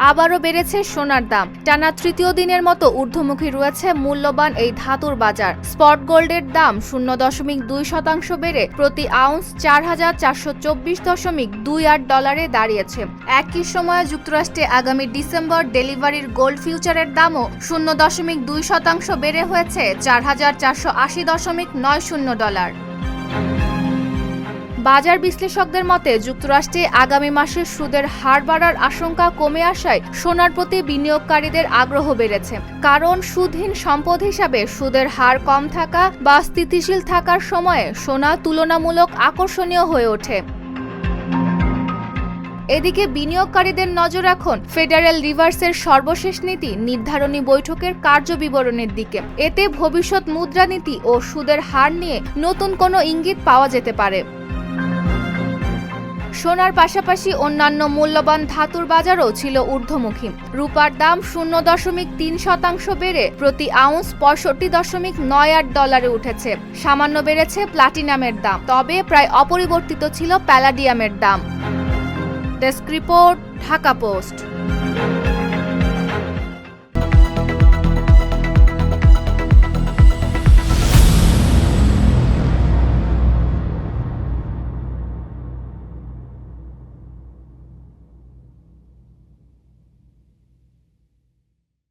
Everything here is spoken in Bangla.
আবারও বেড়েছে সোনার দাম। টানা তৃতীয় দিনের মতো ঊর্ধ্বমুখী রয়েছে মূল্যবান এই ধাতুর বাজার। স্পট গোল্ডের দাম 0.2% বেড়ে প্রতি আউন্স 4,424.28 ডলারে দাঁড়িয়েছে। একই সময়ে যুক্তরাষ্ট্রে আগামী ডিসেম্বর ডেলিভারির গোল্ড ফিউচারের দামও 0.2% বেড়ে হয়েছে 4,480.90 ডলার। বাজার বিশ্লেষকদের মতে যুক্তরাষ্ট্রে আগামী মাসে সুদের হার বাড়ার আশঙ্কা কমে আসায় সোনার প্রতি বিনিয়োগকারীদের আগ্রহ বেড়েছে। কারণ সুদহীন সম্পদ হিসাবে সুদের হার কম থাকা বা স্থিতিশীল থাকার সময়ে সোনা তুলনামূলক আকর্ষণীয় হয়ে ওঠে। এদিকে বিনিয়োগকারীদের নজর এখন ফেডারেল রিজার্ভের সর্বশেষ নীতি নির্ধারণী বৈঠকের কার্যবিবরণের দিকে। এতে ভবিষ্যৎ মুদ্রানীতি ও সুদের হার নিয়ে নতুন কোনো ইঙ্গিত পাওয়া যেতে পারে। সোনার পাশাপাশি অন্যান্য মূল্যবান ধাতুর বাজারও ছিল ঊর্ধ্বমুখী। রূপার দাম 0.3% বেড়ে প্রতি আউন্স 65.98 ডলারে উঠেছে। সামান্য বেড়েছে প্লাটিনামের দাম, তবে প্রায় অপরিবর্তিত ছিল প্যালাডিয়ামের দাম। Desk report, Dhaka post.